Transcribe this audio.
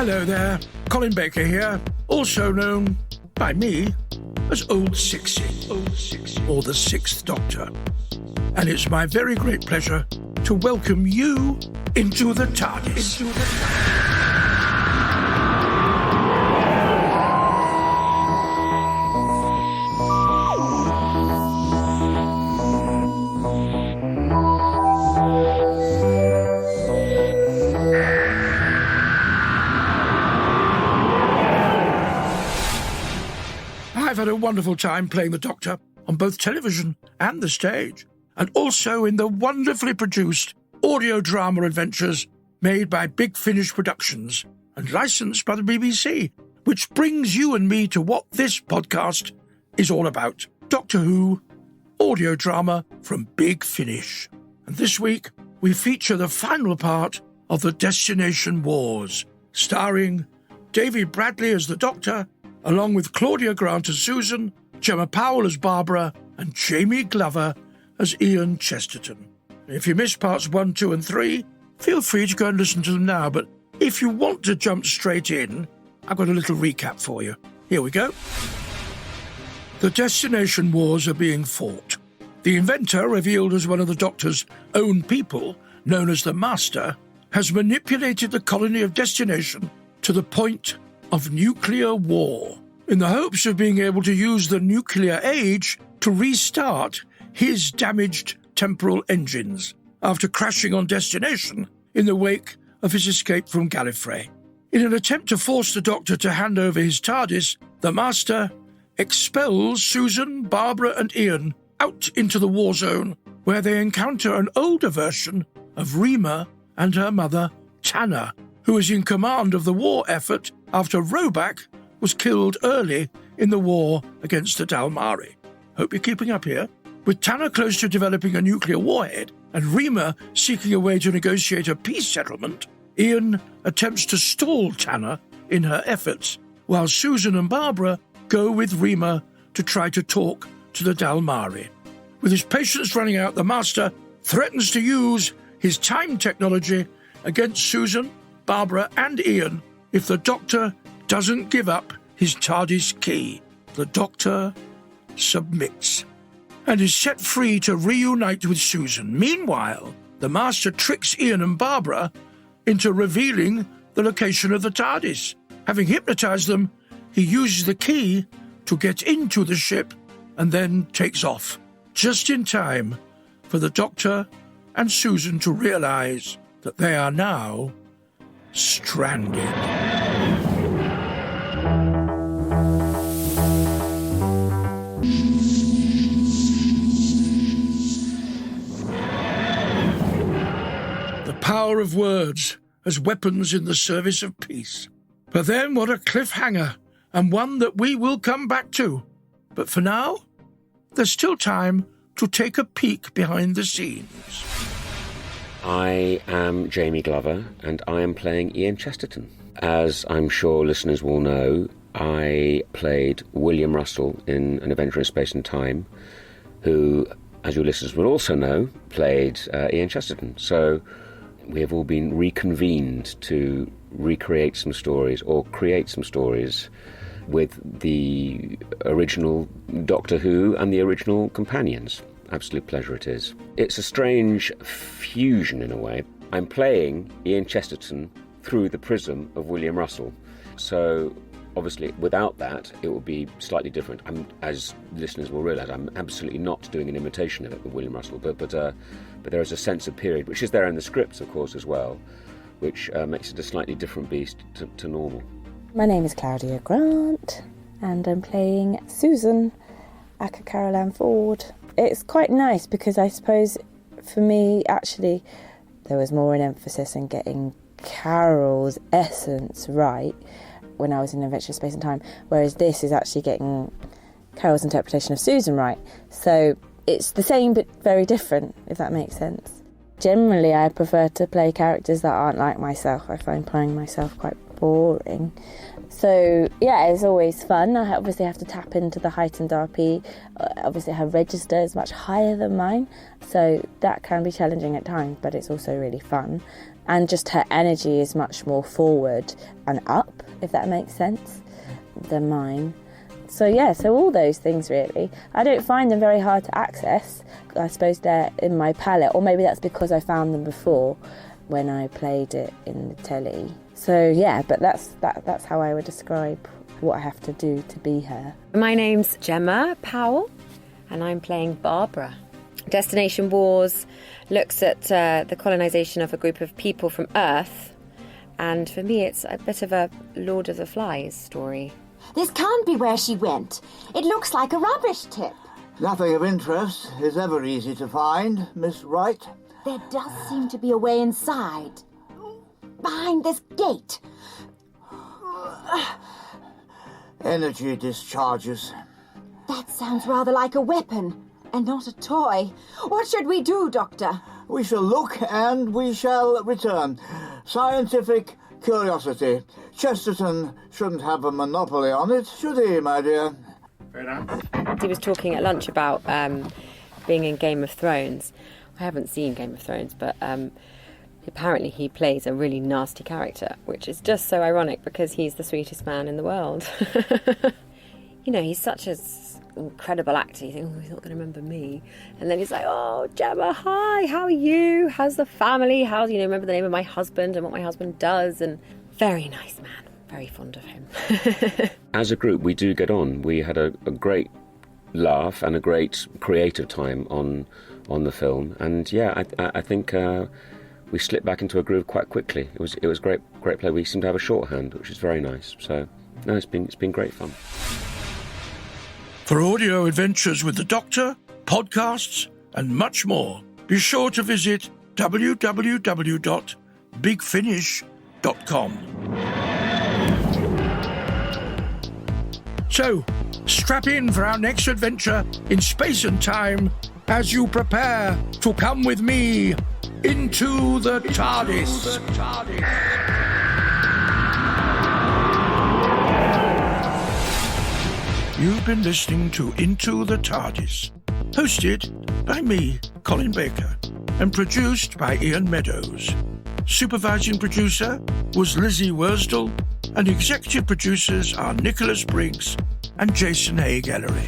Hello there, Colin Baker here, also known by me as Old Sixty, or the Sixth Doctor. And it's my very great pleasure to welcome you into the TARDIS. I've had a wonderful time playing the Doctor on both television and the stage, and also in the wonderfully produced audio drama adventures made by Big Finish Productions and licensed by the BBC, which brings you and me to what this podcast is all about. Doctor Who, audio drama from Big Finish. And this week, we feature the final part of the Destination Wars, starring David Bradley as the Doctor, along with Claudia Grant as Susan, Gemma Powell as Barbara, and Jamie Glover as Ian Chesterton. If you missed parts 1, 2 and 3, feel free to go and listen to them now, but if you want to jump straight in, I've got a little recap for you. Here we go. The Destination Wars are being fought. The inventor, revealed as one of the Doctor's own people, known as the Master, has manipulated the colony of Destination to the point of nuclear war, in the hopes of being able to use the nuclear age to restart his damaged temporal engines after crashing on Destination in the wake of his escape from Gallifrey. In an attempt to force the Doctor to hand over his TARDIS, the Master expels Susan, Barbara and Ian out into the war zone, where they encounter an older version of Rima and her mother, Tanner, who is in command of the war effort after Roback was killed early in the war against the Dalmari. Hope you're keeping up here. With Tanner close to developing a nuclear warhead and Rima seeking a way to negotiate a peace settlement, Ian attempts to stall Tanner in her efforts, while Susan and Barbara go with Rima to try to talk to the Dalmari. With his patience running out, the Master threatens to use his time technology against Susan, Barbara and Ian if the Doctor doesn't give up his TARDIS key. The Doctor submits and is set free to reunite with Susan. Meanwhile, the Master tricks Ian and Barbara into revealing the location of the TARDIS. Having hypnotized them, he uses the key to get into the ship and then takes off, just in time for the Doctor and Susan to realize that they are now stranded. The power of words as weapons in the service of peace. But then what a cliffhanger, and one that we will come back to. But for now, there's still time to take a peek behind the scenes. I am Jamie Glover, and I am playing Ian Chesterton. As I'm sure listeners will know, I played William Russell in An Adventure in Space and Time, who, as your listeners will also know, played Ian Chesterton. So we have all been reconvened to recreate some stories, or create some stories, with the original Doctor Who and the original companions. Absolute pleasure it is. It's a strange fusion in a way. I'm playing Ian Chesterton through the prism of William Russell. So obviously without that it will be slightly different. As listeners will realise, I'm absolutely not doing an imitation of William Russell, but there is a sense of period, which is there in the scripts of course as well, which makes it a slightly different beast to normal. My name is Claudia Grant and I'm playing Susan, aka Caroline Ford. It's quite nice because I suppose for me, actually, there was more an emphasis on getting Carol's essence right when I was in Adventure Space and Time, whereas this is actually getting Carol's interpretation of Susan right. So it's the same but very different, if that makes sense. Generally, I prefer to play characters that aren't like myself. I find playing myself quite boring. So, yeah, it's always fun. I obviously have to tap into the heightened RP. Obviously, her register is much higher than mine, so that can be challenging at times, but it's also really fun. And just her energy is much more forward and up, if that makes sense, than mine. So, yeah, so all those things, really. I don't find them very hard to access. I suppose they're in my palette, or maybe that's because I found them before when I played it in the telly. So yeah, but that's how I would describe what I have to do to be her. My name's Gemma Powell, and I'm playing Barbara. Destination Wars looks at the colonisation of a group of people from Earth, and for me it's a bit of a Lord of the Flies story. This can't be where she went. It looks like a rubbish tip. Nothing of interest is ever easy to find, Miss Wright. There does seem to be a way inside. Behind this gate. Energy discharges. That sounds rather like a weapon, and not a toy. What should we do, Doctor? We shall look and we shall return. Scientific curiosity. Chesterton shouldn't have a monopoly on it, should he, my dear? He was talking at lunch about being in Game of Thrones. I haven't seen Game of Thrones, but apparently he plays a really nasty character, which is just so ironic because he's the sweetest man in the world. You know, he's such an incredible actor. You think, oh, he's not going to remember me. And then he's like, oh, Gemma, hi, how are you? How's the family? How's, remember the name of my husband and what my husband does? And very nice man. Very fond of him. As a group, we do get on. We had a great laugh and a great creative time on the film. And yeah, I think we slipped back into a groove quite quickly. It was great play. We seem to have a shorthand, which is very nice. So no, it's been great fun. For audio adventures with the Doctor, podcasts, and much more, be sure to visit www.bigfinish.com. So, strap in for our next adventure in space and time as you prepare to come with me into the TARDIS. You've been listening to Into the TARDIS, hosted by me, Colin Baker, and produced by Ian Meadows. Supervising producer was Lizzie Worsdell, and executive producers are Nicholas Briggs and Jason A. Gallery.